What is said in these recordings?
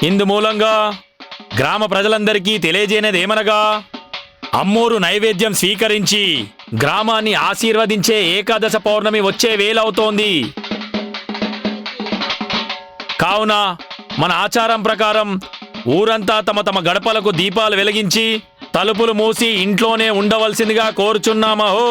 ఇందు మూలంగా గ్రామ ప్రజలందరికీ తెలియజేయనేదేమనగా అమ్మోరు నైవేద్యం స్వీకరించి గ్రామాన్ని ఆశీర్వదించే ఏకాదశ పౌర్ణమి వచ్చే వేలవుతోంది. కావున మన ఆచారం ప్రకారం ఊరంతా తమ తమ గడపలకు దీపాలు వెలిగించి తలుపులు మూసి ఇంట్లోనే ఉండవలసిందిగా కోరుచున్నామహో.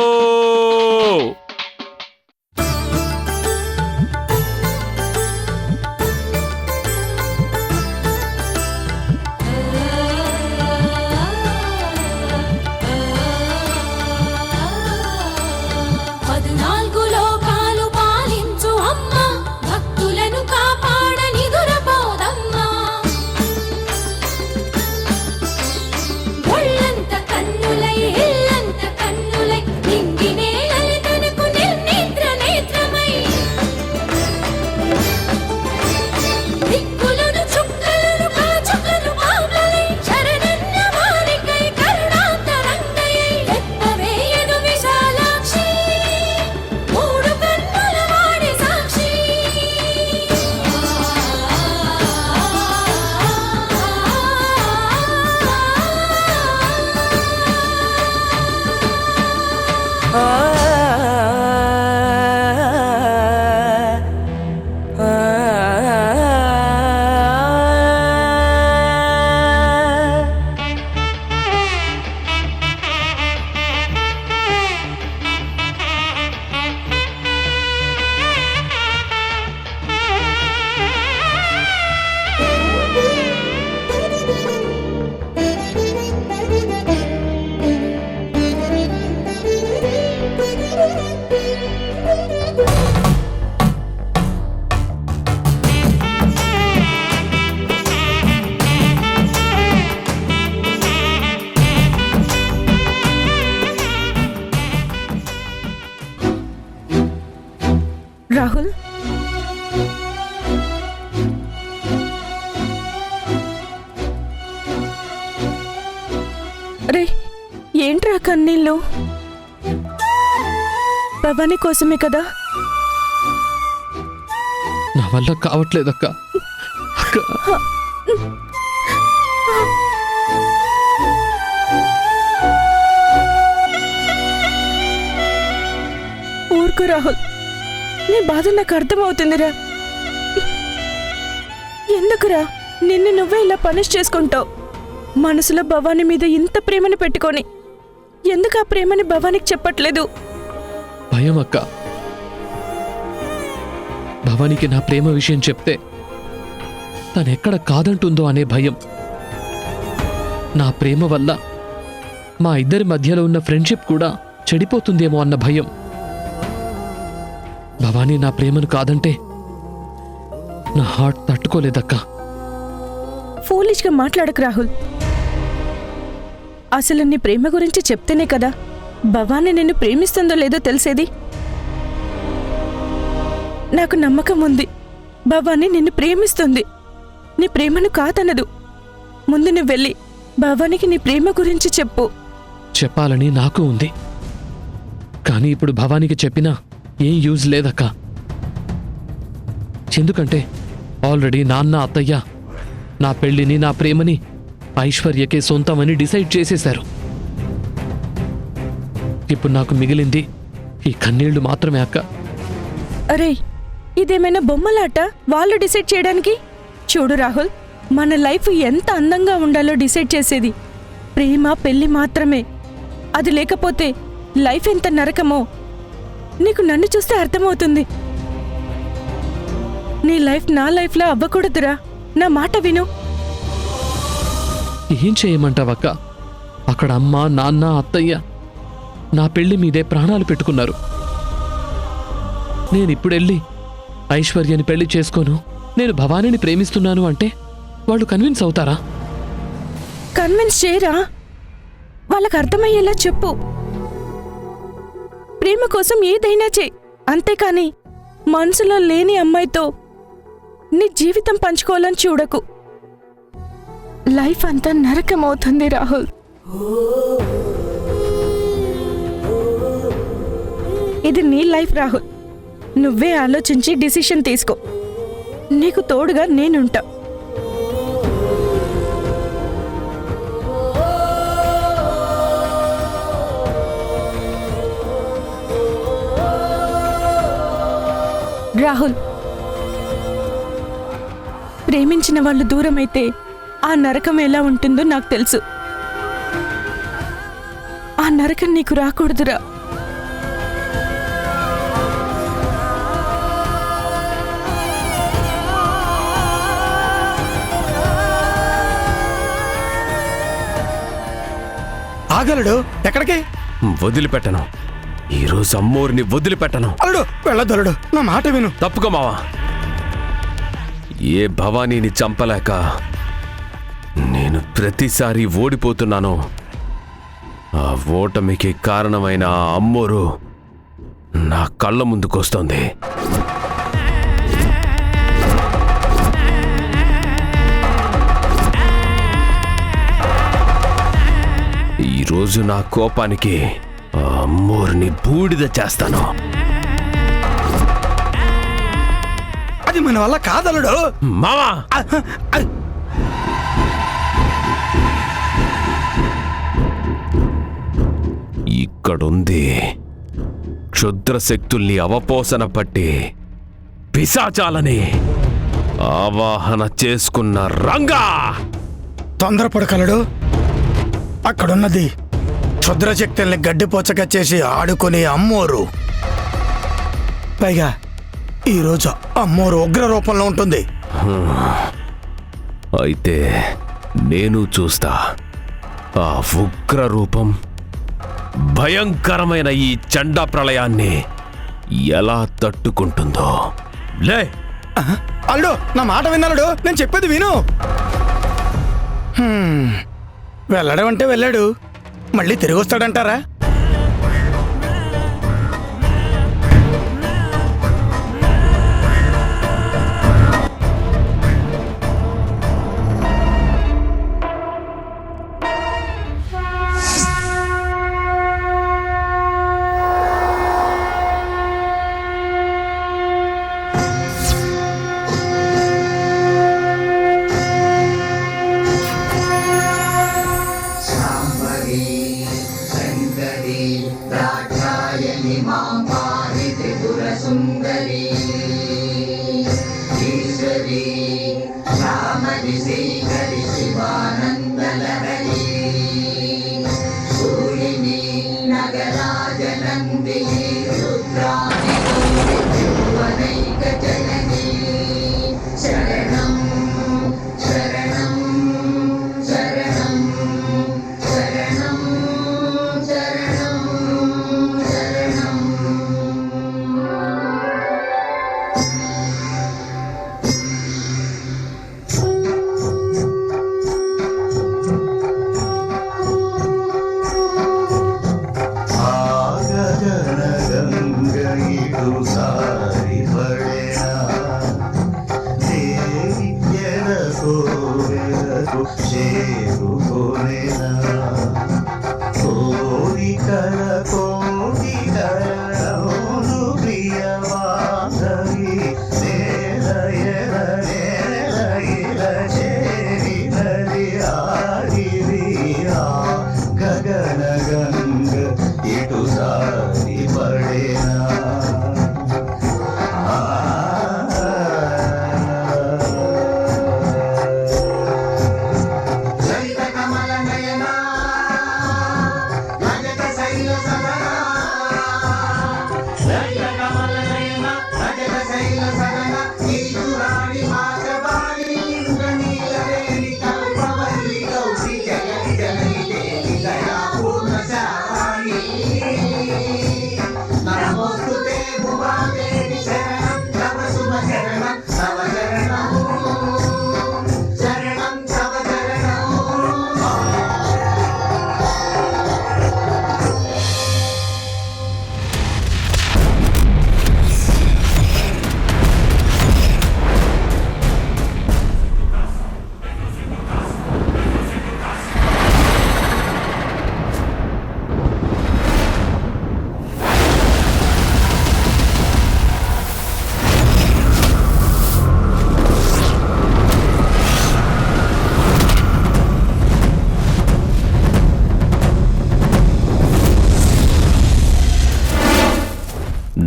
రాహుల్, రే ఏంట్రా కన్నీళ్ళు? భవానీ కోసమే కదా? నా వల్ల కావట్లేదక్క. ఊరుకో రాహుల్, నీ బాధ నాకు అర్థమవుతుందిరా. ఎందుకురా నిన్ను నువ్వే ఇలా పనిష్ చేసుకుంటావు? మనసులో భవానీ మీద ఇంత ప్రేమని పెట్టుకొని ఎందుకు ఆ ప్రేమని భవానీకి చెప్పట్లేదు? భయం అక్క. భవానీకి నా ప్రేమ విషయం చెప్తే తనెక్కడ కాదంటుందో అనే భయం. నా ప్రేమ వల్ల మా ఇద్దరి మధ్యలో ఉన్న ఫ్రెండ్షిప్ కూడా చెడిపోతుందేమో అన్న భయం. భవానీ నా ప్రేమను కాదంటే నా హార్ట్ తట్టుకోలేదక్కా. ఫూలిష్గా మాట్లాడకు రాహుల్. అసలు నీ ప్రేమ గురించి చెప్తేనే కదా భవానీ నిన్ను ప్రేమిస్తుందో లేదో తెలిసేది. నాకు నమ్మకం ఉంది, భవానీ నిన్ను ప్రేమిస్తుంది. నీ ప్రేమను కాదనదు. ముందు నువ్వు వెళ్ళి భవానీకి నీ ప్రేమ గురించి చెప్పు. చెప్పాలని నాకు ఉంది, కానీ ఇప్పుడు భవానీకి చెప్పినా ఏం యూజ్ లేదక్క. ఎందుకంటే ఆల్రెడీ నాన్న అత్తయ్య నా పెళ్లిని నా ప్రేమని ఐశ్వర్యకే సొంతమని డిసైడ్ చేసేశారు. ఇప్పుడు నాకు మిగిలింది ఈ కన్నీళ్లు మాత్రమే అక్క. అరే ఇదేమైనా బొమ్మలాట వాళ్ళు డిసైడ్ చేయడానికి? చూడు రాహుల్, మన లైఫ్ ఎంత అందంగా ఉండాలో డిసైడ్ చేసేది ప్రేమ పెళ్లి మాత్రమే. అది లేకపోతే లైఫ్ ఎంత నరకమో నీకు నన్ను చూస్తే అర్థమవుతుంది. నీ లైఫ్ నా లైఫ్లో అవ్వకూడదురా. నా మాట విను. ఏం చేయమంటావక్క? అక్కడ అమ్మ నాన్న అత్తయ్య నా పెళ్లి మీదే ప్రాణాలు పెట్టుకున్నారు. నేనిప్పుడెళ్ళి ఐశ్వర్యని పెళ్లి చేసుకోను, నేను భవానీని ప్రేమిస్తున్నాను అంటే వాళ్ళు కన్విన్స్ అవుతారా? కన్విన్స్ చేయరా? వాళ్ళకు అర్థమయ్యేలా చెప్పు. ప్రేమ కోసం ఏదైనా చేయి, అంతేకాని మనసులో లేని అమ్మాయితో నీ జీవితం పంచుకోవాలని చూడకు. లైఫ్ అంతా నరకమవుతుంది రాహుల్. ఇది నీ లైఫ్ రాహుల్. నువ్వే ఆలోచించి డిసిషన్ తీసుకో. నీకు తోడుగా నేనుంటా. రాహుల్, ప్రేమించిన వాళ్ళు దూరమైతే ఆ నరకం ఎలా ఉంటుందో నాకు తెలుసు. ఆ నరకం నీకు రాకూడదురా. ఆగలడు, ఎక్కడికి? వదిలిపెట్టను. ఈరోజు అమ్మోరిని వదిలిపెట్టను. అల్లుడు వెళ్ళదలుడు, నా మాట విను. తప్పుకో మావా. ఏ భవానీని చంపలేక నేను ప్రతిసారి ఓడిపోతున్నానో ఆ ఓటమికి కారణమైన ఆ అమ్మోరు నా కళ్ళ ముందుకొస్తోంది. ఈరోజు నా కోపానికి ఆ అమ్మోరుని బూడిద చేస్తాను. అది మన వల్ల కాదలుడు. మావా, ఇక్కడుంది క్షుద్ర శక్తుల్ని అవపోసన పట్టి పిశాచాలని ఆవాహన చేసుకున్న రంగా. తొందరపడకలడు. అక్కడున్నది క్షుద్రశక్తుల్ని గడ్డిపోచగా చేసి ఆడుకునే అమ్మోరు. పైగా ఈరోజు అమ్మోరు ఉగ్ర రూపంలో ఉంటుంది. అయితే నేను చూస్తా ఆ ఉగ్ర రూపం భయంకరమైన ఈ చండా ప్రళయాన్ని ఎలా తట్టుకుంటుందో. లే అల్లుడు, నా మాట విన్నాడు, నేను చెప్పేది విను. వెళ్ళడం అంటే వెళ్ళాడు, మళ్ళీ తిరిగి వస్తాడంటారా?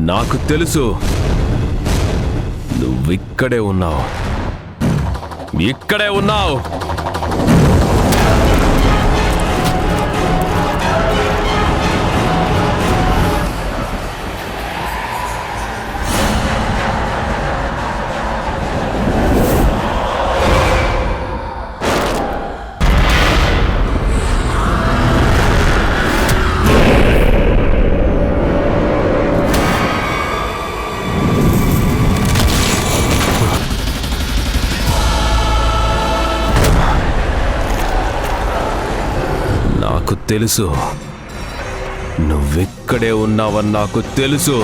నాకు తెలుసు నువ్విక్కడే ఉన్నావు. ఇక్కడే ఉన్నావు. నాకు తెలుసు, నువ్వెక్కడే ఉన్నావని నాకు తెలుసు.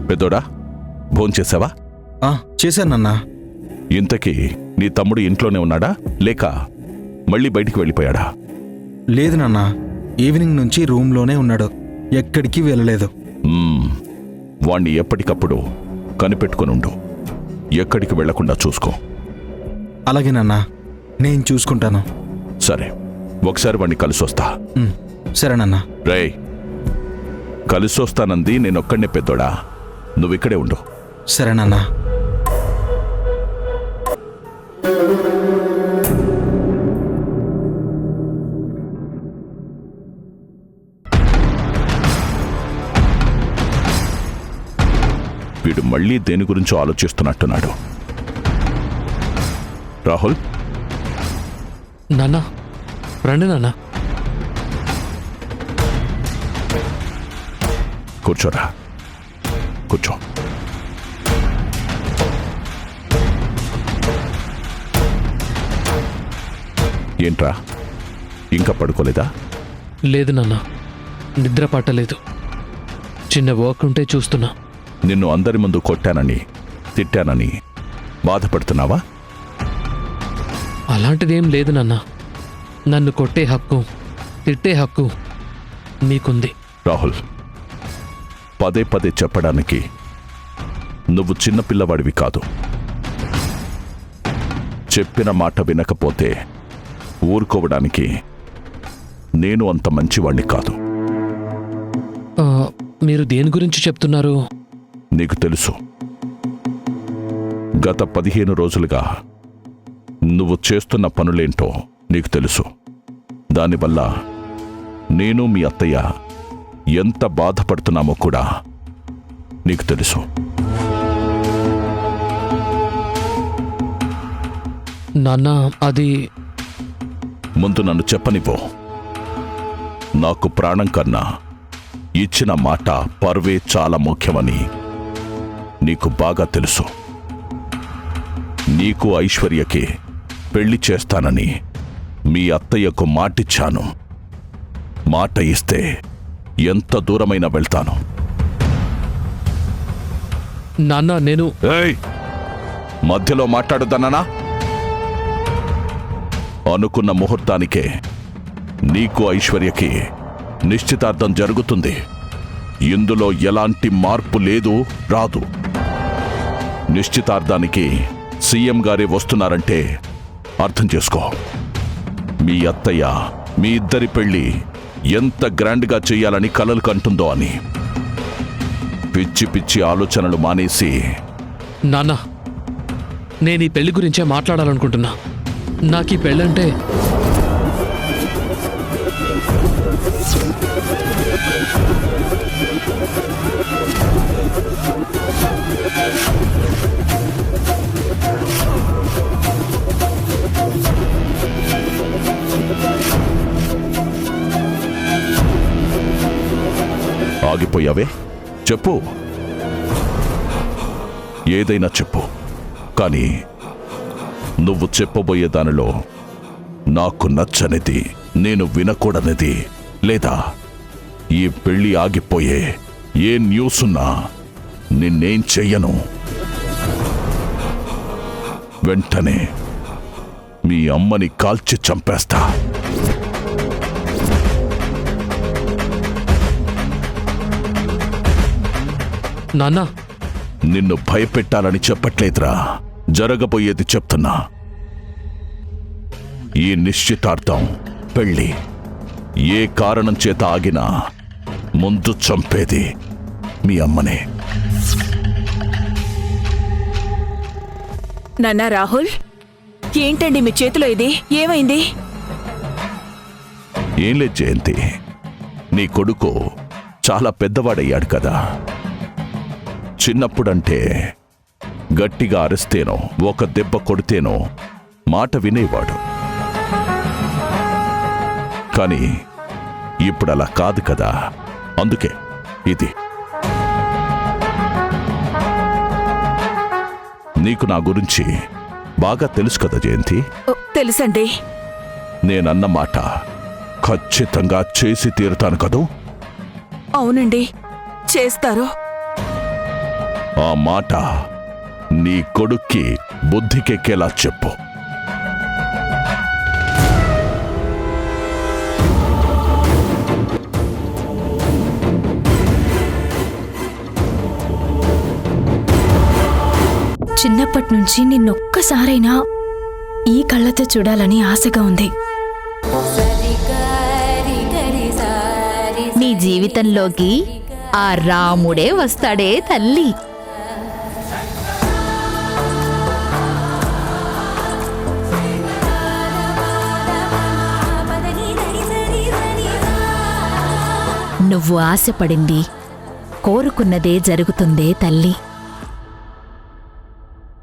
పెద్దోడా భోంచేసావా? చేశానన్నా. ఇంతకీ నీ తమ్ముడు ఇంట్లోనే ఉన్నాడా లేక మళ్ళీ బయటికి వెళ్ళిపోయాడా? లేదు నాన్న, ఈవినింగ్ నుంచి రూమ్లోనే ఉన్నాడు, ఎక్కడికి వెళ్ళలేదు. వాణ్ణి ఎప్పటికప్పుడు కనిపెట్టుకునుండు, ఎక్కడికి వెళ్లకుండా చూసుకో. అలాగే నాన్న, నేను చూసుకుంటాను. సరే, ఒకసారి వాణ్ణి కలిసొస్తా. సరేనన్నా. రేయ్, కలిసొస్తానంది నేనొక్కడినే పెద్దోడా, నువ్విక్కడే ఉండు. సరేనన్నా. వీడు మళ్ళీ దేని గురించో ఆలోచిస్తున్నట్టున్నాడు. రాహుల్, నాన్న రండి నాన్న. కూర్చోరా, కూర్చో. ఏంట్రా, ఇంకా పడుకోలేదా? లేదు నాన్న, నిద్ర పట్టలేదు. చిన్న వర్క్ ఉంటే చూస్తున్నా. నిన్ను అందరి ముందు కొట్టానని తిట్టానని బాధపడుతున్నావా? అలాంటిదేం లేదు నాన్న. నన్ను కొట్టే హక్కు, తిట్టే హక్కు మీకుంది. రాహుల్, పదే పదే చెప్పడానికి నువ్వు చిన్నపిల్లవాడివి కాదు. చెప్పిన మాట వినకపోతే ఊరుకోవడానికి నేను అంత మంచివాణ్ణి కాదు. మీరు దేని గురించి చెప్తున్నారు? నీకు తెలుసు, గత 15 రోజులుగా నువ్వు చేస్తున్న పనులేంటో నీకు తెలుసు. దానివల్ల నేను మీ అత్తయ్య ఎంత బాధపడుతున్నామో కూడా నీకు తెలుసు. నాన్న, అది ముందు నన్ను చెప్పనివ్వు. నాకు ప్రాణం కన్నా ఇచ్చిన మాట పరువే చాలా ముఖ్యమని నీకు బాగా తెలుసు. నీకు ఐశ్వర్యకి పెళ్లి చేస్తానని మీ అత్తయ్యకు మాటిచ్చాను. మాట ఇస్తే ఎంత దూరమైనా వెళ్తాను. నాన్న, నేను ఏయ్, మధ్యలో మాట్లాడుదన్నానా? అనుకున్న ముహూర్తానికే నీకు ఐశ్వర్యకి నిశ్చితార్థం జరుగుతుంది. ఇందులో ఎలాంటి మార్పు లేదు, రాదు. నిశ్చితార్థానికి సీఎం గారే వస్తున్నారంటే అర్థం చేసుకో. మీ అత్తయ్య మీ ఇద్దరి పెళ్లి ఎంత గ్రాండ్గా చెయ్యాలని కలలు కంటుందో అని. పిచ్చి పిచ్చి ఆలోచనలు మానేసి. నాన్న, నేను ఈ పెళ్లి గురించే మాట్లాడాలనుకుంటున్నా. నాకు ఈ పెళ్ళంటే ఆగిపోయావే? చెప్పు, ఏదైనా చెప్పు. కానీ నువ్వు చెప్పబోయే దానిలో నాకు నచ్చనిది, నేను వినకూడనిది, లేదా ఈ పెళ్లి ఆగిపోయే ఏ న్యూస్ ఉన్నా నిన్నేం చెయ్యను. వెంటనే మీ అమ్మని కాల్చి చంపేస్తా. నాన్న, నిన్ను భయపెట్టాలని చెప్పట్లేదురా, జరగబోయేది చెప్తున్నా. ఈ నిశ్చితార్థం, పెళ్లి ఏ కారణం చేత ఆగినా ముందు చంపేది మీ అమ్మనే. నాన్నా రాహుల్, ఏంటండి మీ చేతిలో ఇది? ఏమైంది? ఏం లేదు జయంతి, నీ కొడుకు చాలా పెద్దవాడయ్యాడు కదా. చిన్నప్పుడంటే గట్టిగా అరిస్తేనో ఒక దెబ్బ కొడితేనో మాట వినేవాడు. కానీ ఇప్పుడలా కాదు కదా. అందుకే ఇది. నీకు నా గురించి బాగా తెలుసు కదా జయంతి. తెలుసండి. నేనన్న మాట ఖచ్చితంగా చేసి తీరుతాను కదూ. అవునండి, చేస్తారు. ఆ మాట నీ కొడుక్కి బుద్ధికెక్కేలా చెప్పు. చిన్నప్పటి నుంచి నిన్నొక్కసారైనా ఈ కళ్ళతో చూడాలని ఆశగా ఉంది. నీ జీవితంలోకి ఆ రాముడే వస్తాడే తల్లి. నువ్వు ఆశపడింది కోరుకున్నదే జరుగుతుందే తల్లి.